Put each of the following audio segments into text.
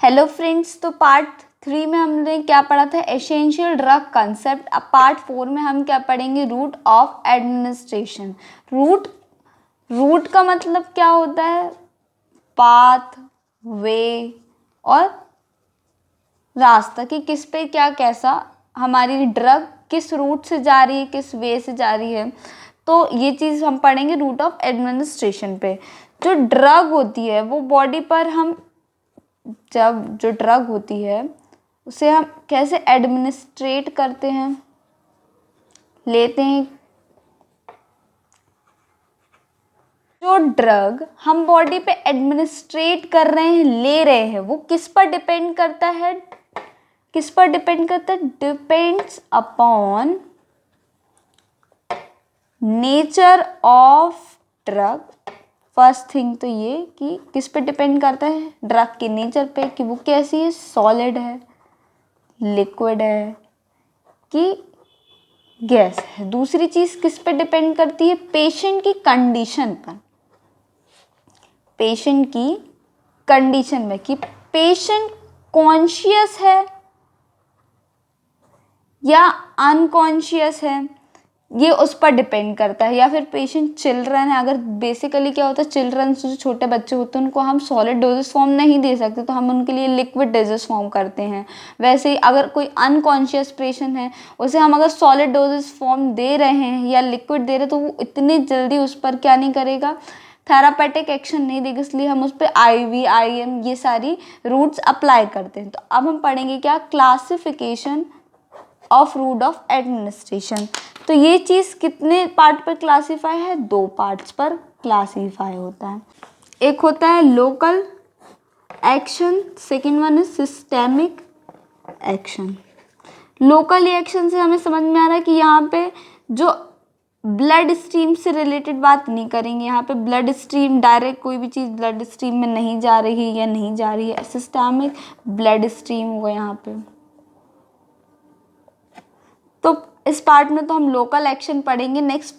Hello friends, तो part 3 में हमने क्या पढ़ा था? Essential drug concept. अब पार्ट 4 में हम क्या पढ़ेंगे? Root of administration. रूट का मतलब क्या होता है? पाथ, वे और रास्ता, कि किस पे क्या कैसा हमारी ड्रग किस रूट से जा रही है, किस वे से जा रही है। तो ये चीज़ हम पढ़ेंगे रूट ऑफ एडमिनिस्ट्रेशन पे। जो ड्रग होती है वो बॉडी पर हम जब जो ड्रग होती है उसे हम कैसे एडमिनिस्ट्रेट करते हैं, लेते हैं। जो ड्रग हम बॉडी पे एडमिनिस्ट्रेट कर रहे हैं, ले रहे हैं, वो किस पर डिपेंड करता है? Depends upon nature of drug. First thing तो ये कि किस पे डिपेंड करता है? ड्रग के नेचर पे, कि वो कैसी है, सॉलिड है, लिक्विड है कि गैस है। दूसरी चीज किस पे डिपेंड करती है? पेशेंट की कंडीशन पर। पेशेंट की कंडीशन में, कि पेशेंट कॉन्शियस है या अनकॉन्शियस है, ये उस पर डिपेंड करता है। या फिर पेशेंट चिल्ड्रन है, अगर बेसिकली क्या होता है, चिल्ड्रन जो छोटे बच्चे होते हैं उनको हम सॉलिड डोजेस फॉर्म नहीं दे सकते, तो हम उनके लिए लिक्विड डोजेस फॉर्म करते हैं। वैसे ही अगर कोई अनकॉन्शियस पेशेंट है, उसे हम अगर सॉलिड डोजेस फॉर्म दे रहे हैं या लिक्विड दे रहे हैं, तो वो इतनी जल्दी उस पर क्या नहीं करेगा, थेरापेटिक एक्शन नहीं देगा, इसलिए हम उस पर IV, IM ये सारी रूट्स अप्लाई करते हैं। तो अब हम पढ़ेंगे क्या? Classification of route of administration. तो ये चीज़ कितने पार्ट पर क्लासीफाई है? 2 पार्ट्स पर क्लासीफाई होता है। एक होता है local action, second one is systemic action. Local action से हमें समझ में आ रहा है कि यहाँ पे जो ब्लड स्ट्रीम से रिलेटेड बात नहीं करेंगे। यहाँ पे ब्लड स्ट्रीम डायरेक्ट कोई भी चीज़ ब्लड स्ट्रीम में नहीं जा रही है या नहीं जा रही है। सिस्टेमिक ब्लड स्ट्रीम होगा यहाँ पे। तो इस पार्ट में तो हम लोकल एक्शन पढ़ेंगे। नेक्स्ट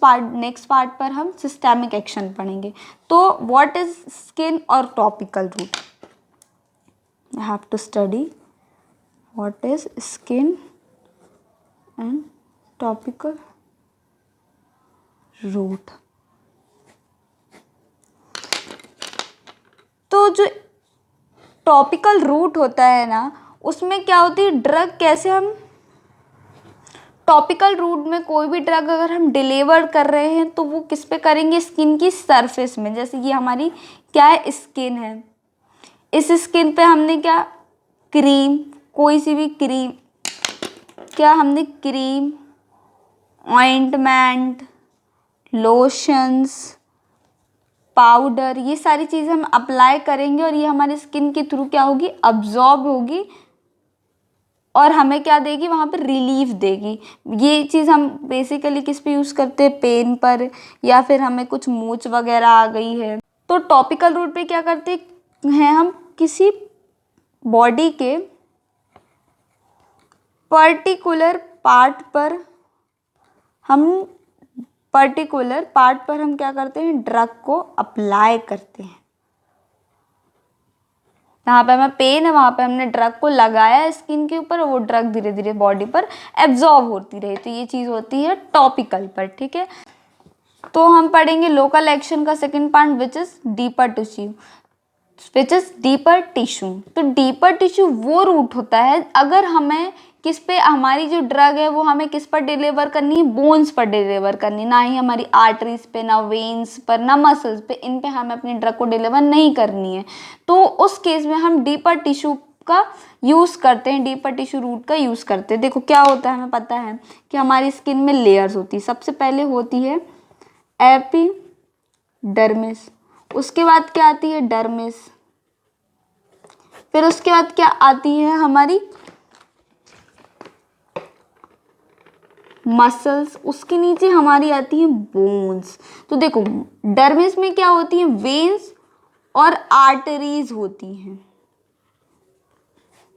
पार्ट पर हम सिस्टेमिक एक्शन पढ़ेंगे। तो व्हाट इज स्किन और topical route? I have to study what is skin and topical route. तो जो टॉपिकल रूट होता है ना, उसमें क्या होती है, ड्रग कैसे हम टॉपिकल रूट में कोई भी ड्रग अगर हम डिलीवर कर रहे हैं तो वो किस पे करेंगे? स्किन की सरफेस में। जैसे ये हमारी क्या है? स्किन है। इस स्किन पे हमने क्या? क्रीम, कोई सी भी क्रीम, क्या हमने क्रीम, ऑइंटमेंट, लोशंस, पाउडर, ये सारी चीज़ें हम अप्लाई करेंगे और ये हमारी स्किन के थ्रू क्या होगी? अब्जॉर्ब होगी और हमें क्या देगी? वहाँ पर रिलीफ देगी। ये चीज़ हम बेसिकली किस पे यूज़ करते हैं? पेन पर, या फिर हमें कुछ मूंछ वगैरह आ गई है तो टॉपिकल रूट पे क्या करते हैं? हम किसी बॉडी के पर्टिकुलर पार्ट पर हम क्या करते हैं? ड्रग को अप्लाई करते हैं। यहाँ पे हमें पेन है, वहाँ पे हमने ड्रग को लगाया स्किन के ऊपर, वो ड्रग धीरे धीरे बॉडी पर एब्जॉर्ब होती रही। तो ये चीज़ होती है टॉपिकल पर। ठीक है, तो हम पढ़ेंगे लोकल एक्शन का second part which is deeper tissue. तो डीपर टिश्यू वो रूट होता है अगर हमें किस पे हमारी जो ड्रग है वो हमें किस पर डिलीवर करनी है? बोन्स पर डिलीवर करनी, ना ही हमारी आर्टरीज पे, ना वेन्स पर, ना मसल्स पे। इन पे हमें अपनी ड्रग को डिलीवर नहीं करनी है। तो उस केस में हम डीपर टिश्यू का यूज़ करते हैं, डीपर टिश्यू रूट का यूज़ करते हैं। देखो क्या होता है, हमें पता है कि हमारी स्किन में लेयर्स होती है। सबसे पहले होती है एपिडर्मिस, उसके बाद क्या आती है? डर्मिस, फिर उसके बाद क्या आती है? हमारी मसल्स, उसके नीचे हमारी आती है बोन्स। तो देखो डर्मिस में क्या होती है? वेन्स और आर्टरीज होती हैं,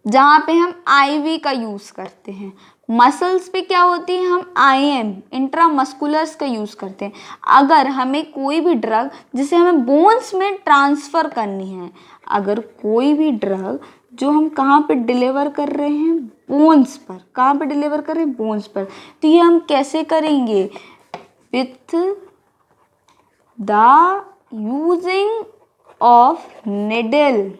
जहाँ पे हम IV का यूज़ करते हैं। मसल्स पे क्या होती है? हम IM, इंट्रामस्कुलर्स का यूज़ करते हैं। अगर हमें कोई भी ड्रग जिसे हमें बोन्स में ट्रांसफ़र करनी है, अगर कोई भी ड्रग जो हम कहाँ पे डिलीवर कर रहे हैं, बोन्स पर। कहाँ पे डिलीवर कर रहे हैं, बोन्स पर। तो ये हम कैसे करेंगे, with the using of needle,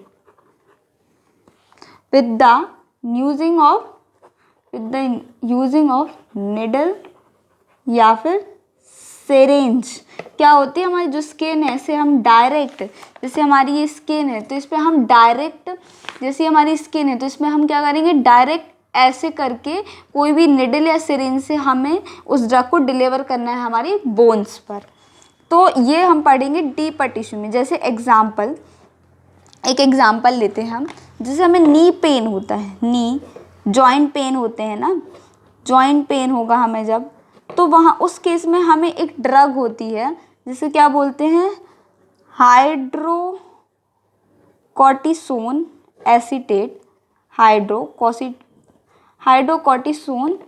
with the using of needle या फिर सिरिंज। क्या होती है, हमारी जो स्किन है इसे हम डायरेक्ट, जैसे हमारी ये स्किन है तो इस पर हम डायरेक्ट, जैसे हमारी स्किन है तो इसमें हम क्या करेंगे, डायरेक्ट ऐसे करके कोई भी निडल या सिरिंज से हमें उस ड्रग को डिलीवर करना है हमारी बोन्स पर। तो ये हम पढ़ेंगे डीपर टिश्यू में। जैसे एक एग्जाम्पल लेते हैं हम, जैसे हमें नी पेन होता है, नी जॉइंट पेन होते हैं ना, जॉइंट पेन होगा हमें जब, तो वहाँ उस केस में हमें एक ड्रग होती है जिसे क्या बोलते हैं, हाइड्रोकॉर्टिसोन एसीटेट, हाइड्रोकॉर्टिसोन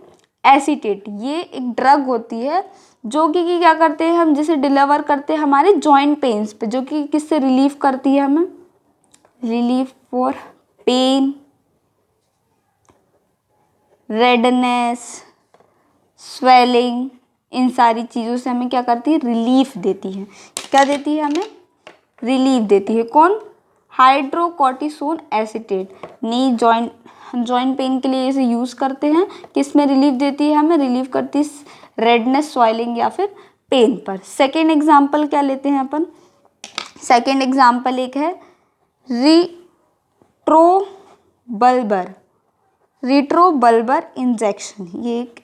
एसीटेट। ये एक ड्रग होती है जो कि क्या करते हैं हम, जिसे डिलीवर करते हैं हमारे जॉइंट पेन्स पे, जो कि किससे रिलीफ करती है हमें, relief for pain, redness, swelling, इन सारी चीज़ों से हमें क्या करती है, रिलीफ देती है। क्या देती है हमें, रिलीफ देती है। कौन, hydrocortisone acetate. Knee joint pain के लिए इसे यूज़ करते हैं, किस में रिलीफ देती है हमें, रिलीफ करती है रेडनेस, स्वेलिंग या फिर पेन पर। सेकेंड एग्जाम्पल क्या लेते हैं अपन, सेकेंड एग्जाम्पल एक है रिट्रोबल्बर इंजेक्शन। ये एक,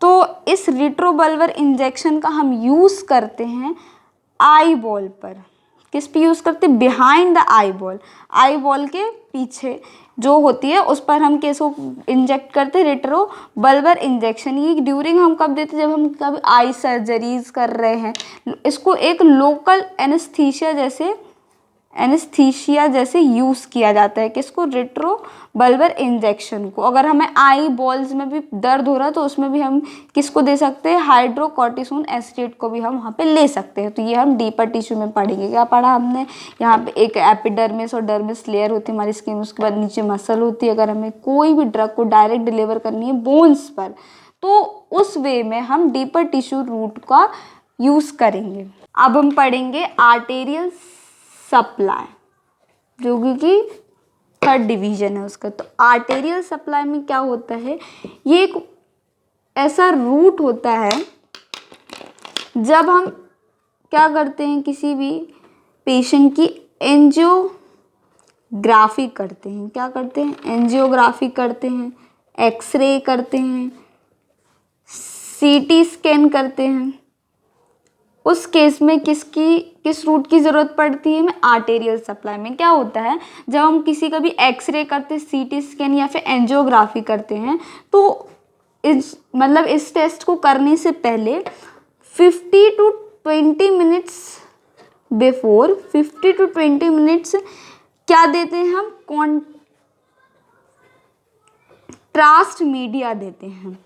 तो इस रिट्रोबल्बर इंजेक्शन का हम यूज़ करते हैं आई बॉल पर। किस पे यूज़ करते हैं, बिहाइंड द आई बॉल के पीछे जो होती है उस पर हम किसको इंजेक्ट करते हैं, रिट्रोबल्बर इंजेक्शन। ये ड्यूरिंग हम कब देते हैं, जब हम कभी आई सर्जरीज कर रहे हैं। इसको एक लोकल एनेस्थीसिया जैसे यूज़ किया जाता है, किसको, रिट्रोबल्बर इंजेक्शन को। अगर हमें आई बॉल्स में भी दर्द हो रहा है तो उसमें भी हम किसको दे सकते हैं, हाइड्रोकॉर्टिसोन एसीटेट को भी हम वहाँ पे ले सकते हैं। तो ये हम डीपर टिश्यू में पढ़ेंगे। क्या पढ़ा हमने, यहाँ पे एक एपिडर्मिस और डर्मिस लेयर होती है हमारी स्किन, उसके बाद नीचे मसल होती है। अगर हमें कोई भी ड्रग को डायरेक्ट डिलीवर करनी है बोन्स पर, तो उस वे में हम डीपर टिश्यू रूट का यूज़ करेंगे। अब हम पढ़ेंगे आर्टेरियल सप्लाई, जो कि थर्ड डिवीजन है उसका। तो आर्टेरियल सप्लाई में क्या होता है, ये एक ऐसा रूट होता है जब हम क्या करते हैं, किसी भी पेशेंट की एंजियोग्राफी करते हैं। क्या करते हैं, एंजियोग्राफी करते हैं, एक्सरे करते हैं, सीटी स्कैन करते हैं। उस केस में किस रूट की ज़रूरत पड़ती है हमें, आर्टेरियल सप्लाई में। क्या होता है, जब हम किसी का भी एक्सरे करते, सीटी स्कैन या फिर एंजियोग्राफी करते हैं, तो इस टेस्ट को करने से पहले 50 to 20 minutes before, 50 to 20 minutes क्या देते हैं हम, कॉन्ट्रास्ट मीडिया देते हैं।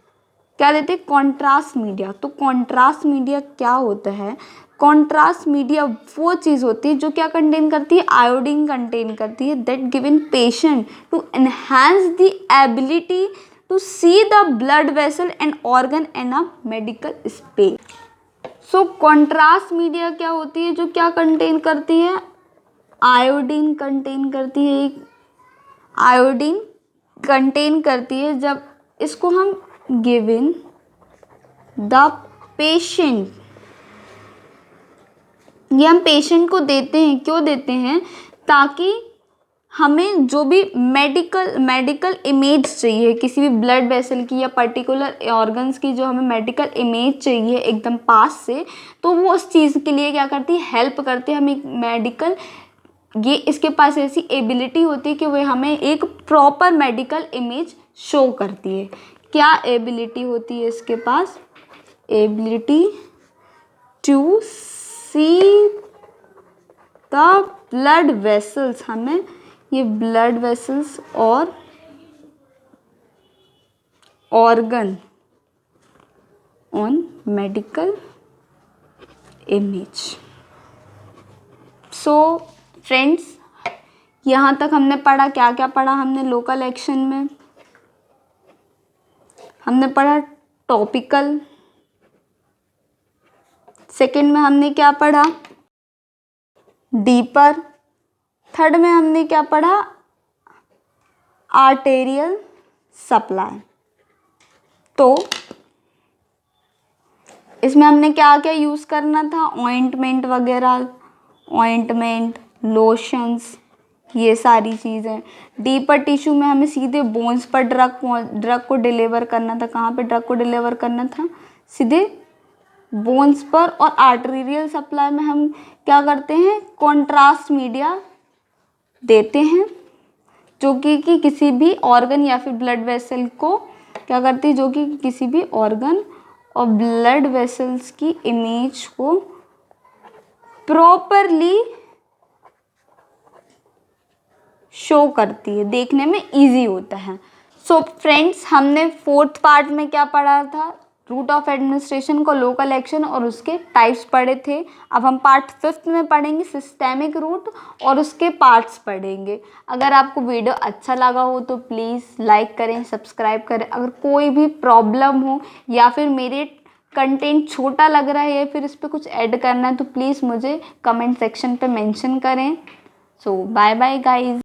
क्या देते हैं, कॉन्ट्रास्ट मीडिया। तो कॉन्ट्रास्ट मीडिया क्या होता है, कॉन्ट्रास्ट मीडिया वो चीज़ होती है जो क्या कंटेन करती है, आयोडीन कंटेन करती है, that given patient to enhance the ability to see the blood vessel and organ in a medical space. So contrast media क्या होती है, जो क्या कंटेन करती है, आयोडीन कंटेन करती है, एक आयोडीन कंटेन करती है। जब इसको हम गिवन द पेशेंट, ये हम पेशेंट को देते हैं, क्यों देते हैं, ताकि हमें जो भी मेडिकल इमेज चाहिए किसी भी ब्लड वेसल की या पर्टिकुलर ऑर्गन्स की, जो हमें मेडिकल इमेज चाहिए एकदम पास से, तो वो उस चीज़ के लिए क्या करती है, हेल्प करती है हमें मेडिकल। ये इसके पास ऐसी एबिलिटी होती है कि वह हमें एक प्रॉपर मेडिकल इमेज शो करती है। क्या एबिलिटी होती है इसके पास, ability to see the blood vessels, हमें ये ब्लड वेसल्स और organ on medical image. So friends, यहाँ तक हमने पढ़ा, क्या क्या पढ़ा हमने लोकल एक्शन में? हमने पढ़ा टॉपिकल। सेकंड में हमने क्या पढ़ा? डीपर। थर्ड में हमने क्या पढ़ा? Arterial supply. तो इसमें हमने क्या क्या यूज़ करना था? ऑइंटमेंट वगैरह, ऑइंटमेंट, लोशंस, ये सारी चीज़ें। डीपर टिश्यू में हमें सीधे बोन्स पर ड्रग को डिलीवर करना था। कहाँ पे ड्रग को डिलीवर करना था? सीधे बोन्स पर। और आर्टेरियल सप्लाई में हम क्या करते हैं? कॉन्ट्रास्ट मीडिया देते हैं, जो कि किसी भी ऑर्गन या फिर ब्लड वेसल को क्या करती है, जो कि किसी भी ऑर्गन और ब्लड वेसल्स की इमेज को प्रॉपरली शो करती है, देखने में इजी होता है। सो फ्रेंड्स, हमने फोर्थ पार्ट में क्या पढ़ा था? रूट ऑफ एडमिनिस्ट्रेशन को, लोकल एक्शन और उसके टाइप्स पढ़े थे। अब हम पार्ट फिफ्थ में पढ़ेंगे सिस्टेमिक रूट और उसके पार्ट्स पढ़ेंगे। अगर आपको वीडियो अच्छा लगा हो तो प्लीज़ लाइक करें, सब्सक्राइब करें। अगर कोई भी प्रॉब्लम हो या फिर मेरे कंटेंट छोटा लग रहा है या फिर इस पर कुछ ऐड करना है तो प्लीज़ मुझे कमेंट सेक्शन पे मेंशन करें। सो बाय बाय गाइज।